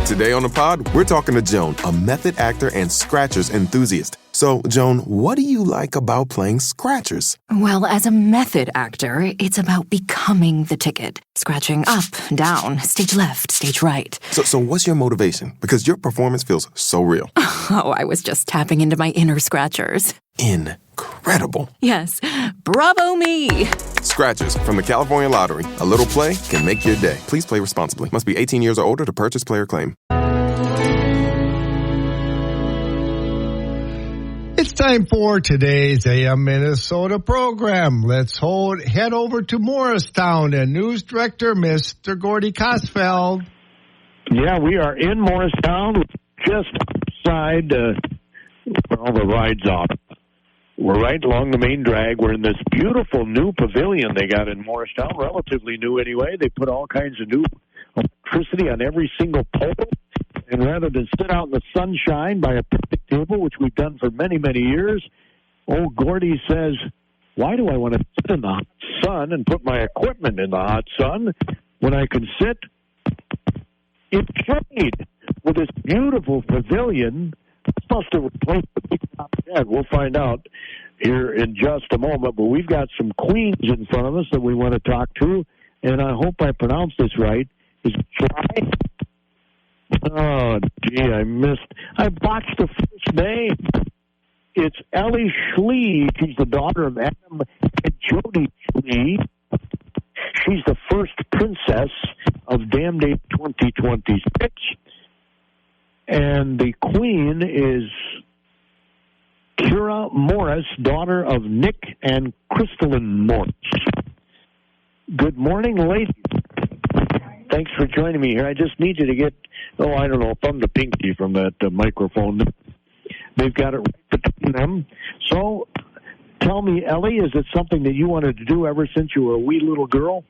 Today on the pod, we're talking to Joan, a method actor and scratchers enthusiast. So, Joan, what do you like about playing scratchers? Well, as a method actor, it's about becoming the ticket. Scratching up, down, stage left, stage right. So what's your motivation? Because your performance feels so real. Oh, I was just tapping into my inner scratchers. Incredible. Yes. Bravo me. Scratchers from the California Lottery. A little play can make your day. Please play responsibly. Must be 18 years or older to purchase player claim. It's time for today's AM Minnesota program. Let's head over to Morristown and News Director Mr. Gordy Kosfeld. Yeah, we are in Morristown, just outside where all the rides are. We're right along the main drag. We're in this beautiful new pavilion they got in Morristown, relatively new anyway. They put all kinds of new electricity on every single pole. And rather than sit out in the sunshine by a picnic table, which we've done for many, many years, old Gordy says, why do I want to sit in the hot sun and put my equipment in the hot sun when I can sit in shade with this beautiful pavilion? Supposed to replace the big top bed. We'll find out here in just a moment. But we've got some queens in front of us that we want to talk to, and I hope I pronounced this right. Is it Schlie? Oh, gee, I botched the first name. It's Ellie Schlie. She's the daughter of Adam and Jody Schlie. She's the first princess of Dam Day 2026. And the queen is Kyeria Morris, daughter of Nick and Crystalline Morris. Good morning, ladies. Thanks for joining me here. I just need you to get, I don't know, thumb to pinky from that microphone. They've got it right between them. So, tell me, Ellie, is it something that you wanted to do ever since you were a wee little girl?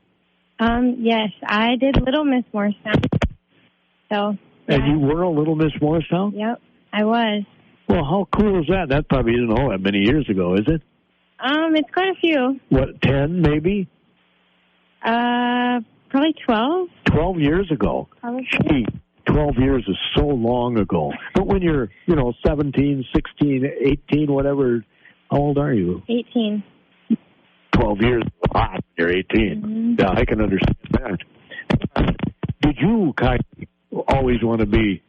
Yes, I did Little Miss Morristown. So, yeah. And you were a Little Miss Morristown? Yep, I was. Well, how cool is that? That probably isn't all that many years ago, is it? It's quite a few. What, 10 maybe? Probably 12. 12 years ago. Probably. Gee, 12 years is so long ago. But when you're, 17, 16, 18, whatever, how old are you? 18. 12 years is a lot when you're 18. Mm-hmm. Yeah, I can understand that. Did you, Kyeria, always want to be,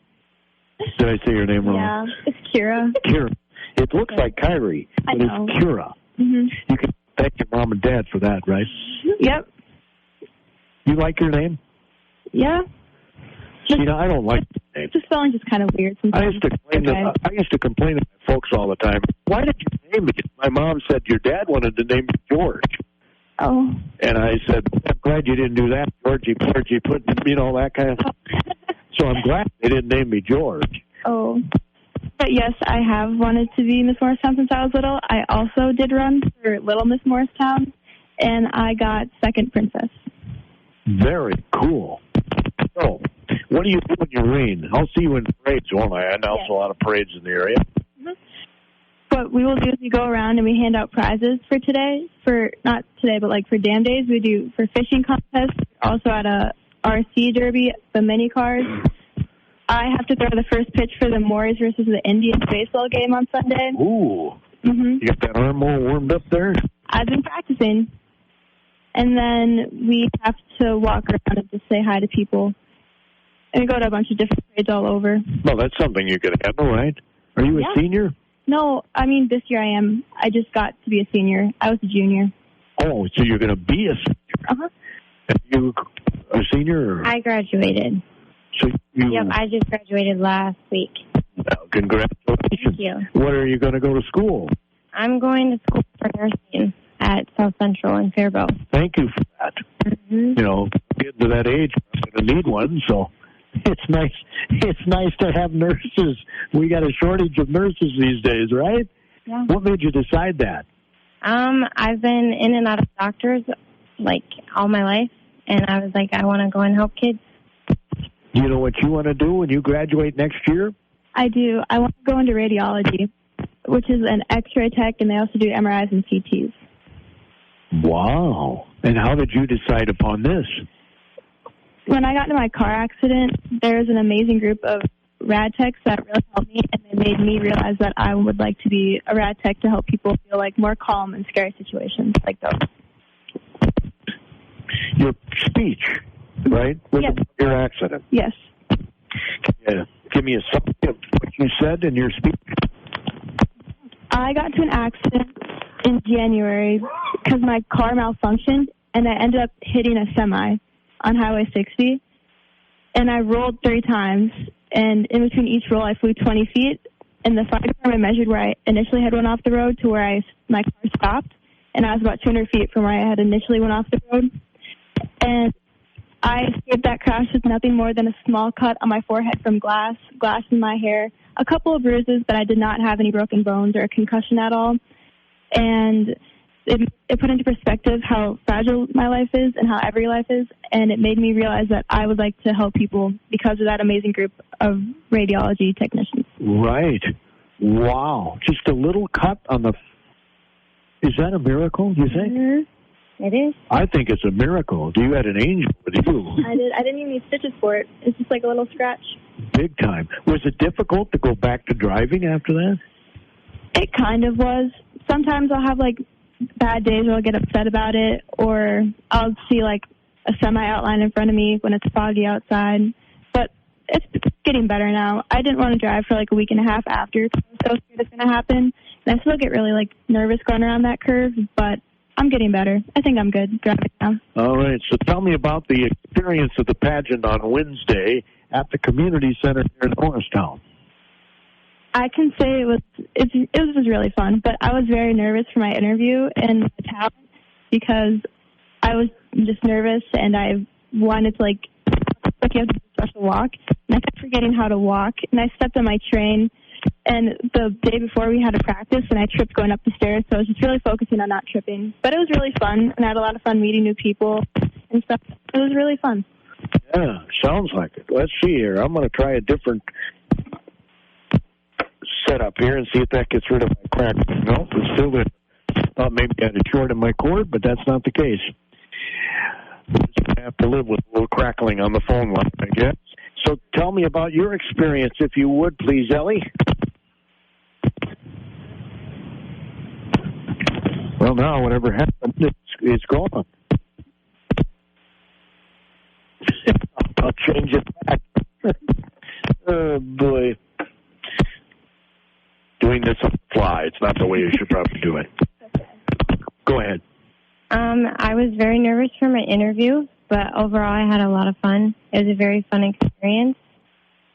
did I say your name wrong? Yeah, it's Kyeria. Kyeria. It looks like Kyeria, but it's Kyeria. Mm-hmm. You can thank your mom and dad for that, right? Yep. You like your name? Yeah. I don't like the name. The spelling just kind of weird sometimes. I used to complain to my folks all the time. Why did you name me? My mom said your dad wanted to name me George. Oh. And I said, I'm glad you didn't do that, Georgie, put, that kind of stuff. So I'm glad they didn't name me George. Oh. But yes, I have wanted to be Miss Morristown since I was little. I also did run for Little Miss Morristown, and I got second princess. Very cool. So, what do you do when you rain? I'll see you in parades, won't I? I announce a lot of parades in the area. Mm-hmm. What we will do is we go around and we hand out prizes for today. Not today, but like for Dam Days, we do for fishing contests. Also at a RC derby, the mini cars. I have to throw the first pitch for the Morris versus the Indians baseball game on Sunday. Ooh. Mm-hmm. You got that arm all warmed up there? I've been practicing. And then we have to walk around and just say hi to people. And we go to a bunch of different parades all over. Well, that's something you could handle, right? Are you a senior? No, this year I am. I just got to be a senior. I was a junior. Oh, so you're going to be a senior? Uh-huh. Are you a senior? Or? I graduated. So Yep, I just graduated last week. Well, congratulations. Thank you. Where are you going to go to school? I'm going to school for nursing at South Central in Faribault. Thank you for that. Mm-hmm. Getting to that age, I'm going to need one, so it's nice. It's nice to have nurses. We got a shortage of nurses these days, right? Yeah. What made you decide that? I've been in and out of doctors, all my life, and I was like, I want to go and help kids. Do you know what you want to do when you graduate next year? I do. I want to go into radiology, which is an X-ray tech, and they also do MRIs and CTs. Wow. And how did you decide upon this? when I got into my car accident, there was an amazing group of rad techs that really helped me, and they made me realize that I would like to be a rad tech to help people feel like more calm in scary situations like those. Your speech, right? Yes. Your accident. Yes. Can you give me a summary of what you said in your speech? I got into an accident in January because my car malfunctioned, and I ended up hitting a semi on Highway 60, and I rolled 3 times, and in between each roll I flew 20 feet, and the fire department measured where I initially had went off the road to where my car stopped, and I was about 200 feet from where I had initially went off the road, and I escaped that crash with nothing more than a small cut on my forehead from glass in my hair, a couple of bruises, but I did not have any broken bones or a concussion at all, and it put into perspective how fragile my life is and how every life is, and it made me realize that I would like to help people because of that amazing group of radiology technicians. Right. Wow. Just a little cut on the... Is that a miracle, you think? Mm-hmm. It is. I think it's a miracle. You had an angel with you. I did. I didn't even need stitches for it. It's just like a little scratch. Big time. Was it difficult to go back to driving after that? It kind of was. Sometimes I'll have, like, bad days where I'll get upset about it, or I'll see, like, a semi-outline in front of me when it's foggy outside. But it's getting better now. I didn't want to drive for, like, a week and a half after because I was so scared it's going to happen. And I still get really, like, nervous going around that curve, but I'm getting better. I think I'm good driving now. All right. So tell me about the experience of the pageant on Wednesday at the community center here in Morristown. I can say it was really fun, but I was very nervous for my interview and my talent because I was just nervous and I wanted to, like you have to do a special walk, and I kept forgetting how to walk, and I stepped on my train, and the day before we had a practice, and I tripped going up the stairs, so I was just really focusing on not tripping. But it was really fun, and I had a lot of fun meeting new people and stuff. It was really fun. Yeah, sounds like it. Let's see here. I'm going to try a different setup here and see if that gets rid of my crack. No, it's still there. Thought maybe I had a short in my cord, but that's not the case. We're just going to have to live with a little crackling on the phone line, I guess. So tell me about your experience, if you would, please, Ellie. Well, now, whatever happened, it's gone. I'll change it back. Oh, boy. Doing this on the fly. It's not the way you should probably do it. Go ahead. I was very nervous for my interview, but overall I had a lot of fun. It was a very fun experience.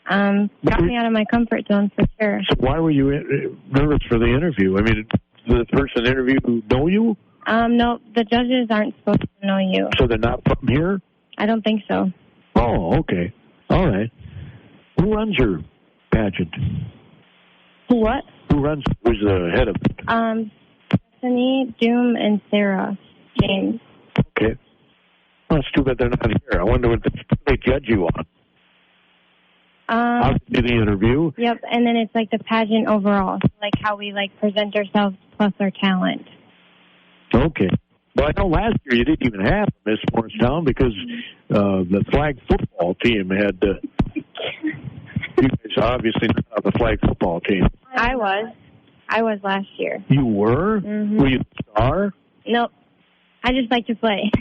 Got me out of my comfort zone for sure. So why were you nervous for the interview? I mean, did the person interview know you? No, the judges aren't supposed to know you. So they're not from here? I don't think so. Oh, okay. All right. Who runs your pageant? What? Who's the head of it? Stephanie, Doom, and Sarah James. Okay. Well, it's too bad they're not here. I wonder what they judge you on. Obviously the interview. Yep, and then it's like the pageant overall, like how we like present ourselves plus our talent. Okay. Well, I know last year you didn't even have Miss Morristown because the flag football team had. You guys obviously not on the flag football team. I was last year. You were? Mm-hmm. Were you the star? Nope. I just like to play.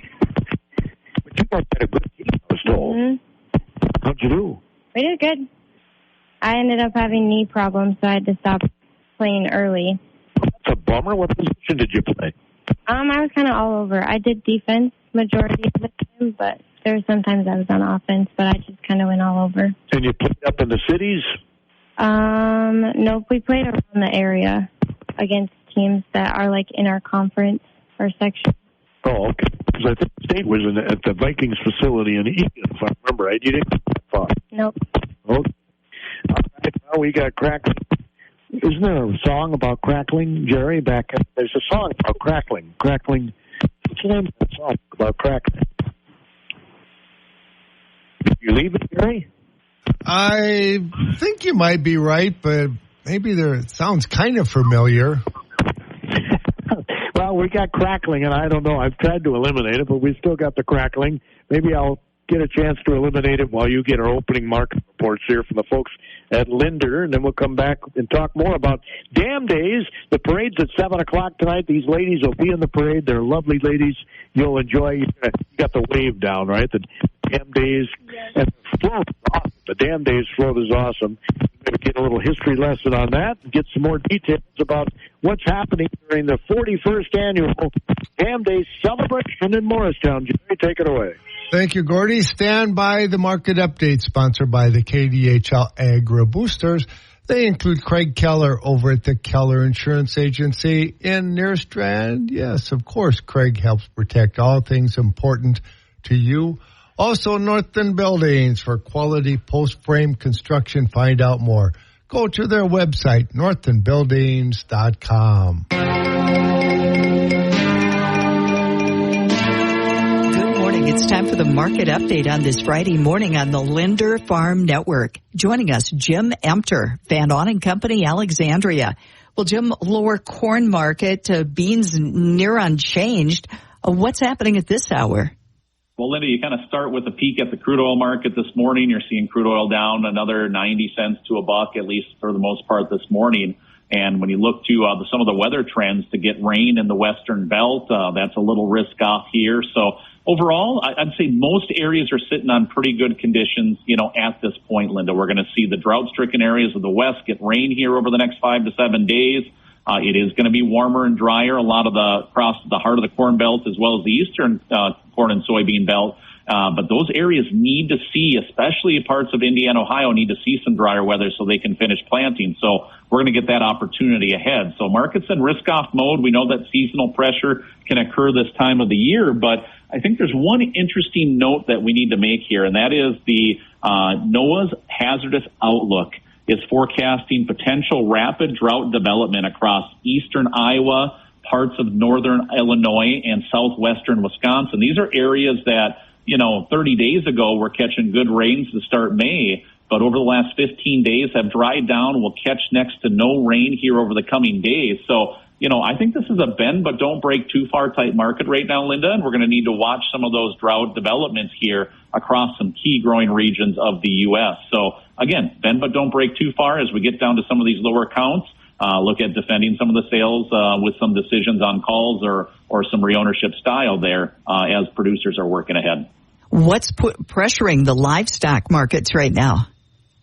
But you guys had a good team, I was told. Mm-hmm. How'd you do? We did good. I ended up having knee problems, so I had to stop playing early. That's a bummer. What position did you play? I was kind of all over. I did defense majority of the time, but there were sometimes I was on offense, but I just kind of went all over. And you played up in the cities? Nope. We played around the area against teams that are like in our conference or section. Oh, okay. Because I think the state was at the Vikings facility in Egan, if I remember right. You didn't go that far. Nope. Okay. All right, now we got crackling. Isn't there a song about crackling, Jerry? There's a song about crackling. Crackling. What's the name of that song about crackling? You leave it, Jerry? I think you might be right, but maybe it sounds kind of familiar. Well, we got crackling, and I don't know. I've tried to eliminate it, but we still got the crackling. Maybe I'll get a chance to eliminate it while you get our opening market reports here from the folks at Linder, and then we'll come back and talk more about Dam Days. The parade's at 7 o'clock tonight. These ladies will be in the parade. They're lovely ladies. You'll enjoy. You got the wave down, right? The Dam Days. Yes. And the float is awesome. The Dam Days float is awesome. We're going to get a little history lesson on that and get some more details about what's happening during the 41st annual Dam Days celebration in Morristown. Jerry, take it away. Thank you, Gordy. Stand by. The market update sponsored by the KDHL Agri Boosters. They include Craig Keller over at the Keller Insurance Agency in Nerstrand. Yes, of course, Craig helps protect all things important to you. Also, Northern Buildings for quality post-frame construction. Find out more. Go to their website, northernbuildings.com. It's time for the market update on this Friday morning on the Linder Farm Network. Joining us, Jim Emter, Van Aunen Company, Alexandria. Well, Jim, lower corn market, beans near unchanged. What's happening at this hour? Well, Linda, you kind of start with a peek at the crude oil market this morning. You're seeing crude oil down another 90 cents to $1, at least for the most part this morning. And when you look to some of the weather trends to get rain in the western belt, that's a little risk off here. So overall, I'd say most areas are sitting on pretty good conditions, at this point, Linda. We're going to see the drought-stricken areas of the west get rain here over the next 5 to 7 days. It is going to be warmer and drier, a lot of across the heart of the corn belt as well as the eastern corn and soybean belt. But those areas need to see, especially parts of Indiana, Ohio, need to see some drier weather so they can finish planting. So we're going to get that opportunity ahead. So markets in risk-off mode. We know that seasonal pressure can occur this time of the year, but I think there's one interesting note that we need to make here, and that is the NOAA's hazardous outlook is forecasting potential rapid drought development across eastern Iowa, parts of northern Illinois, and southwestern Wisconsin. These are areas that 30 days ago, we're catching good rains to start May, but over the last 15 days have dried down. We'll catch next to no rain here over the coming days. So, I think this is a bend but don't break too far type market right now, Linda, and we're going to need to watch some of those drought developments here across some key growing regions of the U.S. So, again, bend but don't break too far as we get down to some of these lower counts. Look at defending some of the sales with some decisions on calls or some reownership style there as producers are working ahead. What's pressuring the livestock markets right now?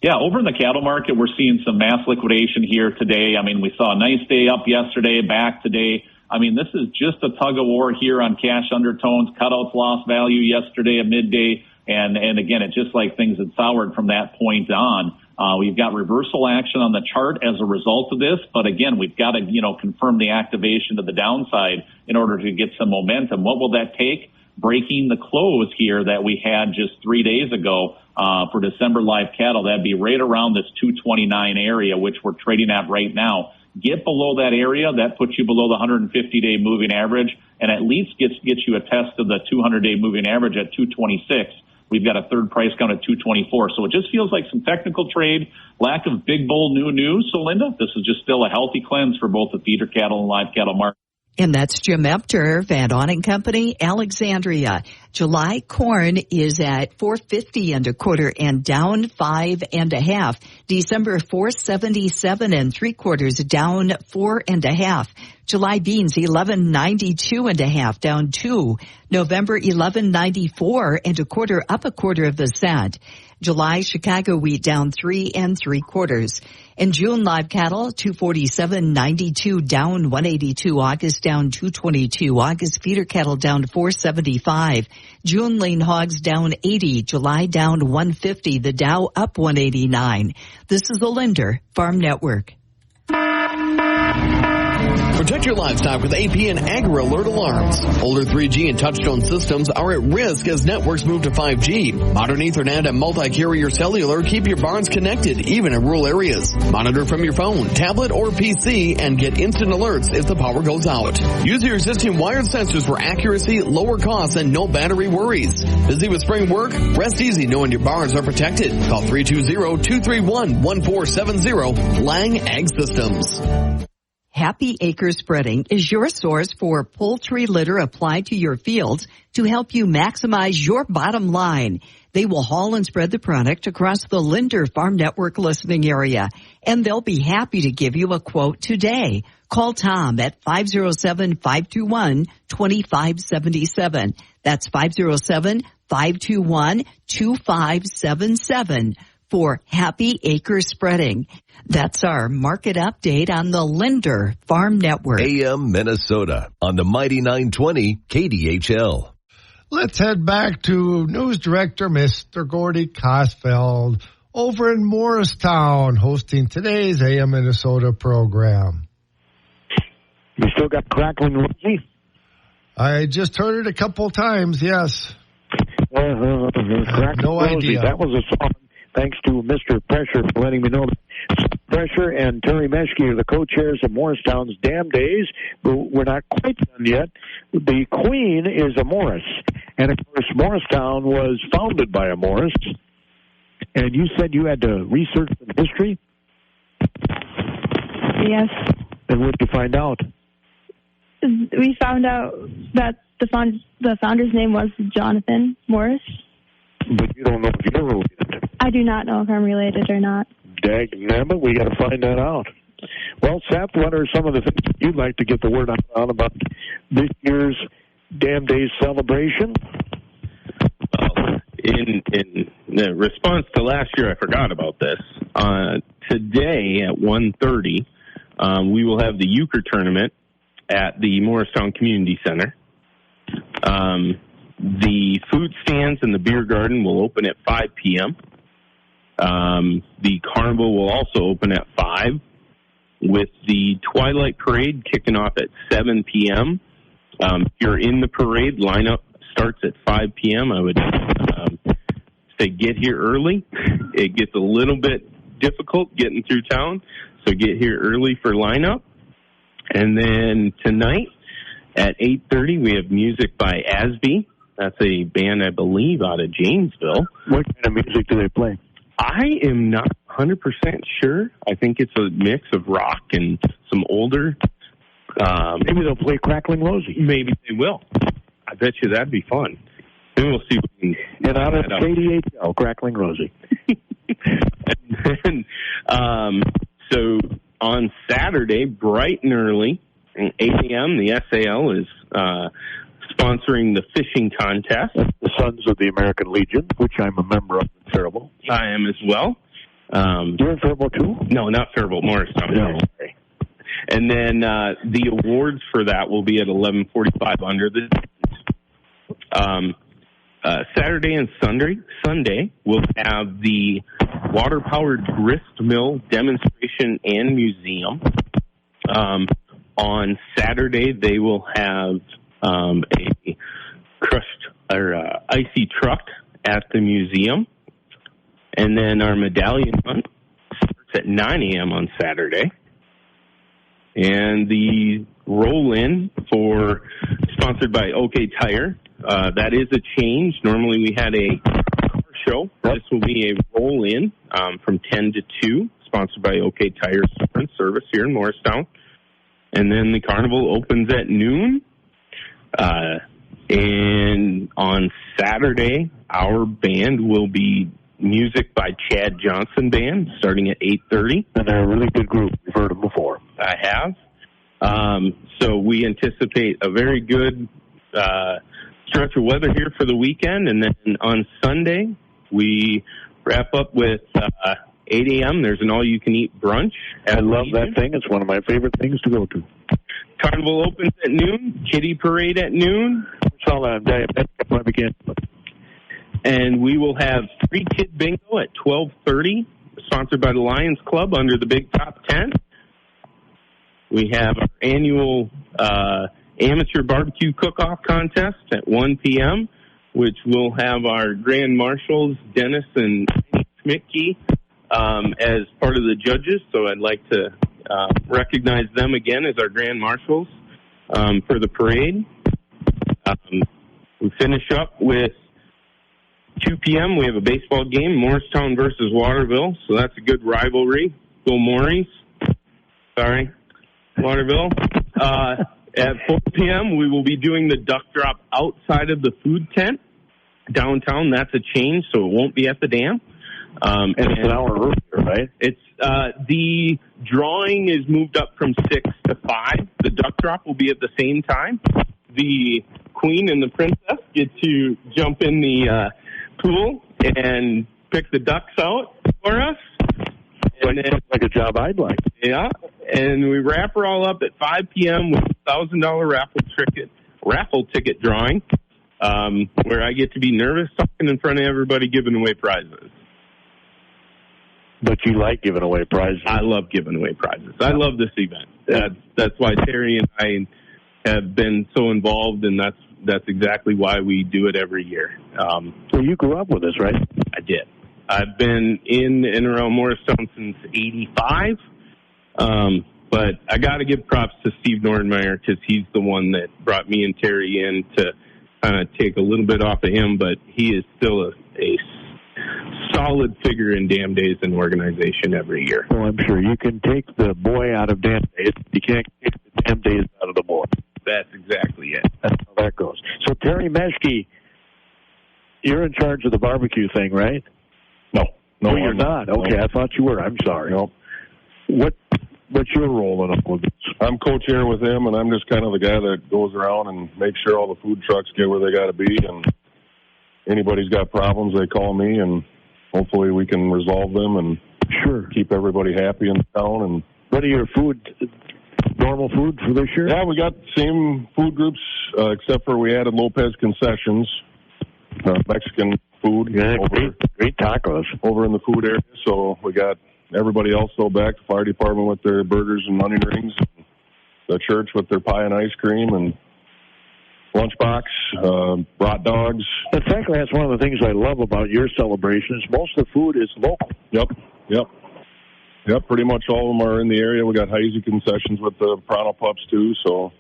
Yeah, over in the cattle market, we're seeing some mass liquidation here today. I mean, we saw a nice day up yesterday, back today. I mean, this is just a tug of war here on cash undertones. Cutouts lost value yesterday at midday. And again, it's just like things had soured from that point on. We've got reversal action on the chart as a result of this. But again, we've got to, confirm the activation to the downside in order to get some momentum. What will that take? Breaking the close here that we had just 3 days ago for December live cattle. That'd be right around this 229 area, which we're trading at right now. Get below that area, that puts you below the 150-day moving average, and at least gets you a test of the 200-day moving average at 226. We've got a third price count at 224. So it just feels like some technical trade, lack of big, bold new news. So, Linda, this is just still a healthy cleanse for both the feeder cattle and live cattle market. And that's Jim Emter, Van Aunen Company, Alexandria. July corn is at $4.50 1/4 and down 5 1/2. December $4.77 3/4 down 4 1/2. July beans $11.92 1/2 down 2. November $11.94 1/4 up 1/4 cent. July Chicago wheat down 3 3/4. In June live cattle $247.92 down 182. August down 222. August feeder cattle down 475. June lean hogs down 80. July down 150. The Dow up 189. This is the Linder Farm Network. Protect your livestock with AP and Agri Alert alarms. Older 3G and touchstone systems are at risk as networks move to 5G. Modern Ethernet and multi-carrier cellular keep your barns connected, even in rural areas. Monitor from your phone, tablet, or PC and get instant alerts if the power goes out. Use your existing wired sensors for accuracy, lower costs, and no battery worries. Busy with spring work? Rest easy knowing your barns are protected. Call 320-231-1470. Lang Ag Systems. Happy Acre Spreading is your source for poultry litter applied to your fields to help you maximize your bottom line. They will haul and spread the product across the Linder Farm Network listening area, and they'll be happy to give you a quote today. Call Tom at 507-521-2577. That's 507-521-2577 for Happy Acre Spreading. That's our market update on the Linder Farm Network. AM Minnesota on the Mighty 920 KDHL. Let's head back to News Director Mr. Gordy Kosfeld over in Morristown hosting today's AM Minnesota program. You still got crackling Rosie? I just heard it a couple times, yes. No idea. That was a song. Thanks to Mr. Prescher for letting me know that Prescher and Terry Meschke are the co-chairs of Morristown's Dam Days, but we're not quite done yet. The Queen is a Morris, and of course Morristown was founded by a Morris. And you said you had to research some history? Yes. And what did you find out? We found out that the founder's name was Jonathan Morris. But you don't know if you're related. I do not know if I'm related or not. Dagnabbit, we got to find that out. Well, Seth, what are some of the things you'd like to get the word out about this year's Dam Days celebration? In the response to last year, I forgot about this. Today at 1:30, we will have the euchre tournament at the Morristown Community Center. The food stands and the beer garden will open at 5 p.m. The carnival will also open at 5, with the Twilight Parade kicking off at 7 p.m. If you're in the parade, lineup starts at 5 p.m. I would say get here early. It gets a little bit difficult getting through town, so get here early for lineup. And then tonight at 8:30, we have music by Asby. That's a band, I believe, out of Janesville. What kind of music do they play? I am not 100% sure. I think it's a mix of rock and some older. Maybe they'll play Crackling Rosie. Maybe they will. I bet you that'd be fun. Then we'll see. And out of KDHL, Crackling Rosie. And then, so on Saturday, bright and early, at 8 a.m., the SAL is sponsoring the fishing contest. That's the Sons of the American Legion, which I'm a member of in Faribault. I am as well. You're in Faribault too? No, not Faribault, Morristown. No. And then the awards for that will be at 11:45 under the. Saturday and Sunday, we'll have the water-powered grist mill demonstration and museum. On Saturday, they will have a crushed or icy truck at the museum. And then our medallion hunt starts at 9 a.m. on Saturday. And the roll-in sponsored by OK Tire, that is a change. Normally we had a car show. This will be a roll-in from 10 to 2, sponsored by OK Tire Service here in Morristown. And then the carnival opens at noon. And on Saturday, our band will be music by Chad Johnson Band, starting at 8:30. And they're a really good group. You've heard them before. I have. So we anticipate a very good stretch of weather here for the weekend. And then on Sunday, we wrap up with 8 a.m. There's an all-you-can-eat brunch. I love that thing. It's one of my favorite things to go to. Carnival opens at noon. Kiddie Parade at noon. And we will have free kid bingo at 12:30, sponsored by the Lions Club under the Big Top Tent. We have our annual amateur barbecue cook-off contest at 1 p.m., which will have our grand marshals, Dennis and Schmidt, as part of the judges. So I'd like to recognize them again as our grand marshals for the parade. We finish up with 2 p.m. We have a baseball game, Morristown versus Waterville. So that's a good rivalry. Go Morries. Sorry. Waterville. At 4 p.m., we will be doing the duck drop outside of the food tent downtown. That's a change, so it won't be at the dam. And it's an hour earlier, right? It's the drawing is moved up from 6 to 5. The duck drop will be at the same time. The queen and the princess get to jump in the pool and pick the ducks out for us. And like a job I'd like. Yeah, and we wrap her all up at 5 p.m. with a $1,000 raffle ticket drawing, where I get to be nervous talking in front of everybody giving away prizes. But you like giving away prizes. I love giving away prizes. I love this event. That's why Terry and I have been so involved, and that's exactly why we do it every year. So you grew up with us, right? I did. I've been in and around Morristown since '85, but I got to give props to Steve Nordenmeyer because he's the one that brought me and Terry in to kind of take a little bit off of him, but he is still a solid figure in Dam Days and organization every year. Well, I'm sure you can take the boy out of Dam Days. You can't take the Dam Days out of the boy. That's exactly it. That's how that goes. So, Terry Meschke, you're in charge of the barbecue thing, right? No, you're not. Okay, I thought you were. I'm sorry. Nope. What's your role in all of this? I'm co-chair with him, and I'm just kind of the guy that goes around and makes sure all the food trucks get where they got to be, and anybody's got problems, they call me, and hopefully we can resolve them and keep everybody happy in the town. And what are your normal food for this year? Yeah, we got the same food groups, except for we added Lopez concessions, Mexican food. Yeah, great tacos. Over in the food area. So we got everybody else go back, the fire department with their burgers and onion rings, and the church with their pie and ice cream, and lunchbox, hot dogs. And frankly, that's one of the things I love about your celebrations. Most of the food is local. Yep. Pretty much all of them are in the area. We got Heisey concessions with the Pronto Pups too. So,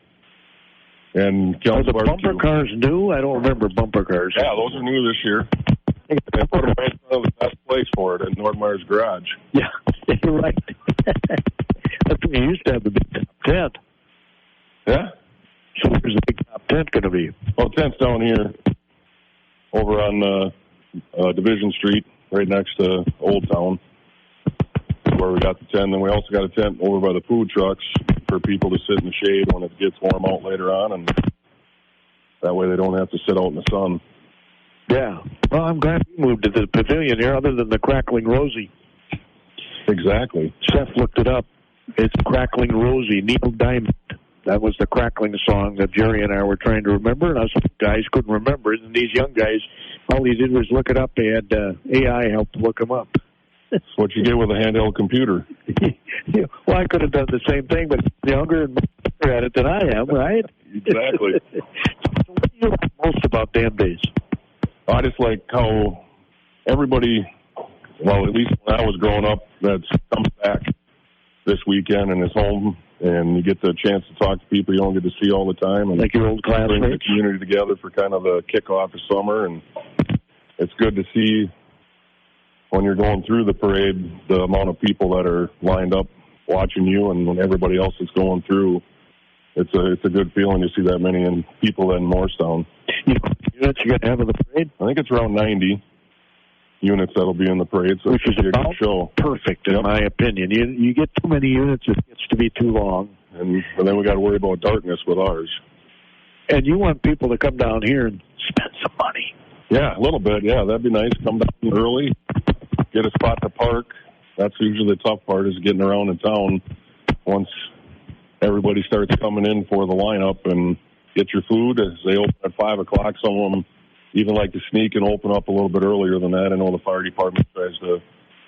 and are the bumper cars new? I don't remember bumper cars. Yeah, those are new this year. They put them right in front of the best place for it at Nordmeyer's garage. Yeah, you're right. That's when you used to have the big top tent. Yeah. So where's the big top tent going to be? Well, the tent's down here over on Division Street, right next to Old Town, where we got the tent. Then we also got a tent over by the food trucks for people to sit in the shade when it gets warm out later on, and that way they don't have to sit out in the sun. Yeah. Well, I'm glad you moved to the pavilion here, other than the Crackling Rosie. Exactly. Seth looked it up. It's Crackling Rosie, Neil Diamond. That was the Crackling song that Jerry and I were trying to remember, and us guys couldn't remember it. And these young guys, all they did was look it up. They had AI help look them up. That's what you get with a handheld computer. Yeah, well, I could have done the same thing, but younger and better at it than I am, right? Exactly. So what do you like most about Dam Days? I just like how everybody, well, at least when I was growing up, that comes back this weekend and is home, and you get the chance to talk to people you don't get to see all the time. And like your old classmates? Bring the community together for kind of the kickoff of summer, and it's good to see when you're going through the parade, the amount of people that are lined up watching you, and when everybody else is going through, it's a good feeling to see that many people in Morristown. You know how many units you're going to have in the parade? I think it's around 90 units that'll be in the parade, so which is about show. Perfect, in my opinion. You get too many units, it gets to be too long. And then we got to worry about darkness with ours. And you want people to come down here and spend some money. Yeah, a little bit. Yeah, that'd be nice. Come down early, get a spot to park. That's usually the tough part, is getting around in town once everybody starts coming in for the lineup, and get your food. As they open at 5 o'clock, some of them even like to sneak and open up a little bit earlier than that. I know the fire department tries to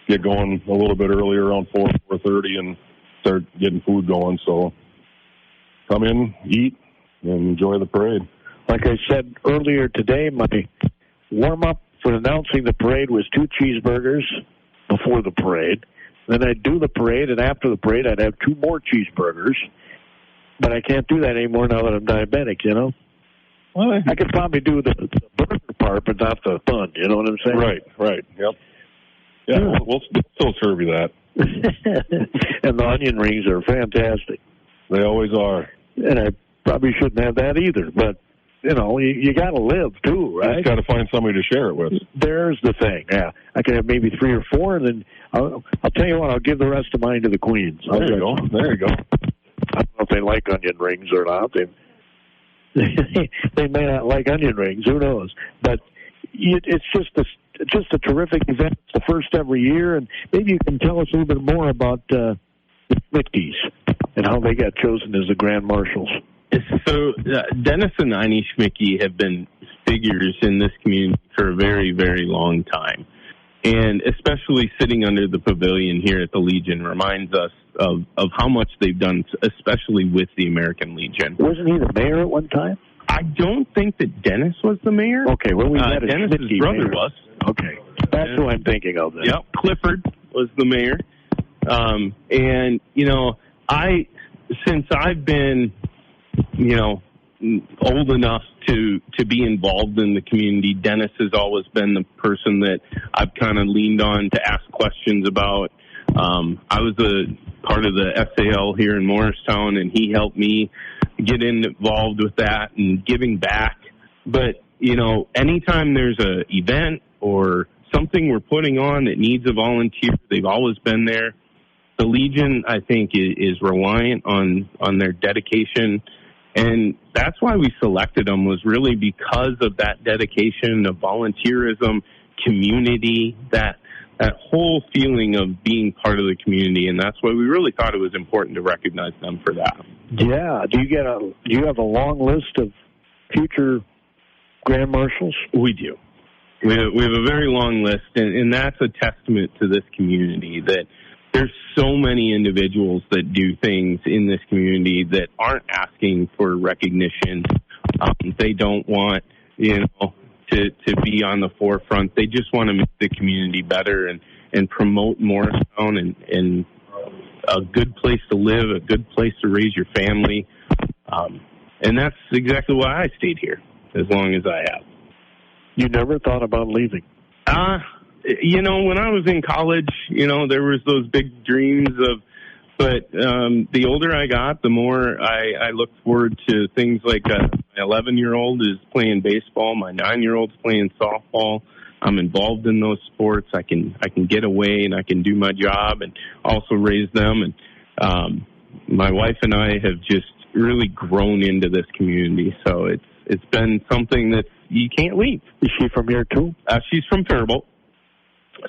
get going a little bit earlier, around 4:30, and start getting food going. So come in, eat, and enjoy the parade. Like I said earlier today, my warm-up for announcing the parade was 2 cheeseburgers before the parade. Then I'd do the parade, and after the parade, I'd have 2 more cheeseburgers. But I can't do that anymore now that I'm diabetic, you know? Well, I could probably do the burger part, but not the bun, you know what I'm saying? Right, yep. Yeah, we'll still serve you that. And the onion rings are fantastic. They always are. And I probably shouldn't have that either, but, you got to live, too, right? You got to find somebody to share it with. There's the thing, yeah. I can have maybe 3 or 4, and then I'll tell you what, I'll give the rest of mine to the queens. There you go. I don't know if they like onion rings or not. They may not like onion rings. Who knows? But it's just a terrific event. It's the first every year, and maybe you can tell us a little bit more about the Schmickes and how they got chosen as the Grand Marshals. So Dennis and Annie Schmickke have been figures in this community for a very, very long time. And especially sitting under the pavilion here at the Legion reminds us of how much they've done, especially with the American Legion. Wasn't he the mayor at one time? I don't think that Dennis was the mayor. Okay, well, we had a Dennis's Schmickke brother mayor. was. Okay, that's who I'm thinking of then. Yep, Clifford was the mayor. And, since I've been, old enough to be involved in the community, Dennis has always been the person that I've kind of leaned on to ask questions about. I was a part of the SAL here in Morristown, and he helped me get involved with that and giving back. But, anytime there's an event or something we're putting on that needs a volunteer, they've always been there. The Legion, I think, is reliant on their dedication. And that's why we selected them, was really because of that dedication of volunteerism, community, that whole feeling of being part of the community. And that's why we really thought it was important to recognize them for that. Yeah. Do you have a long list of future Grand Marshals? We do. We have a very long list, and that's a testament to this community, that there's so many individuals that do things in this community that aren't asking for recognition. They don't want, to be on the forefront. They just want to make the community better and promote Morristown and a good place to live, a good place to raise your family. And that's exactly why I stayed here as long as I have. You never thought about leaving? When I was in college, there was those big dreams but the older I got, the more I looked forward to things like my 11-year-old is playing baseball, my 9-year-old's playing softball. I'm involved in those sports. I can get away and I can do my job and also raise them. And my wife and I have just really grown into this community. So it's been something that you can't leave. Is she from here too? She's from Faribault.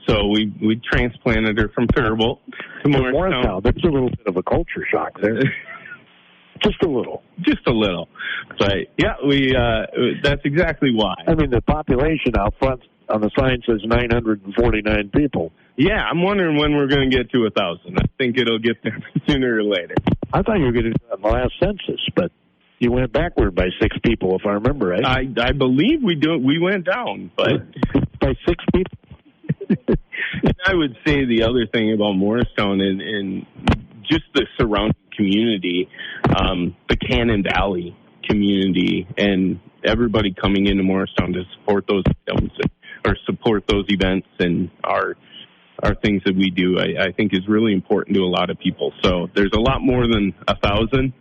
So we transplanted her from Faribault to Morristown. There's a little bit of a culture shock there. Just a little. But yeah, that's exactly why. I mean, the population out front on the sign says 949 people. Yeah, I'm wondering when we're going to get to 1,000. I think it'll get there sooner or later. I thought you were going to do that in the last census, but you went backward by 6 people, if I remember right. I believe we went down, but by 6 people. I would say the other thing about Morristown and just the surrounding community, the Cannon Valley community, and everybody coming into Morristown to support those items or support those events and our things that we do, I think is really important to a lot of people. So there's a lot more than 1,000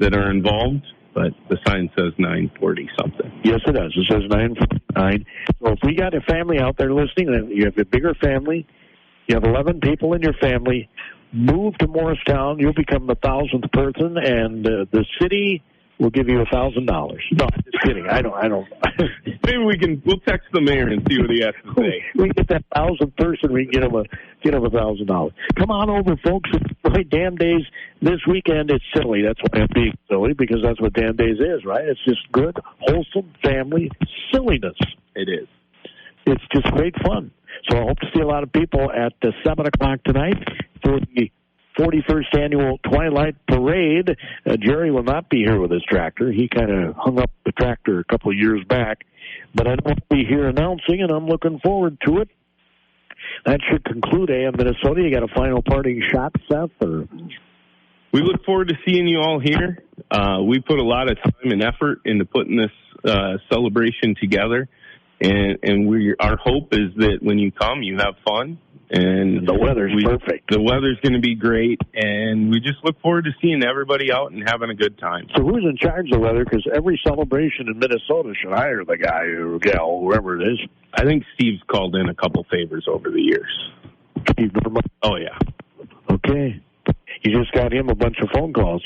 that are involved, but the sign says 940 something. Yes, it does. It says 949. So if we got a family out there listening, and you have a bigger family, you have 11 people in your family, move to Morristown, you'll become the 1,000th person, and the city will give you $1,000. No, I'm just kidding. I don't. Maybe we'll text the mayor and see what he has to say. We can get that 1,000th person. We can get him $1,000. Come on over, folks. It's Damn Days this weekend. It's silly. That's why I'm being silly, because that's what Damn Days is, right? It's just good, wholesome family silliness. It is. It's just great fun. So I hope to see a lot of people at 7 o'clock tonight for the 41st Annual Twilight Parade. Jerry will not be here with his tractor. He kind of hung up the tractor a couple of years back. But I know he'll be here announcing, and I'm looking forward to it. That should conclude AM Minnesota. You got a final parting shot, Seth? Or? We look forward to seeing you all here. We put a lot of time and effort into putting this celebration together. And our hope is that when you come, you have fun And the weather's perfect. The weather's going to be great, and we just look forward to seeing everybody out and having a good time. So who's in charge of the weather? Because every celebration in Minnesota should hire the guy or gal, whoever it is. I think Steve's called in a couple favors over the years. Steve Norman? Oh, yeah. Okay. You just got him a bunch of phone calls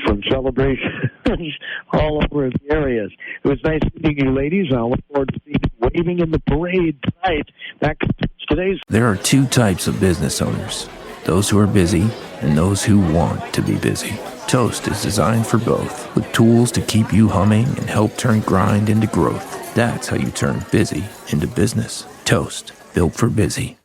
from celebrations all over the areas. It was nice meeting you, ladies. I look forward to seeing you waving in the parade tonight. That concludes today's. There are two types of business owners, those who are busy and those who want to be busy. Toast is designed for both, with tools to keep you humming and help turn grind into growth. That's how you turn busy into business. Toast, built for busy.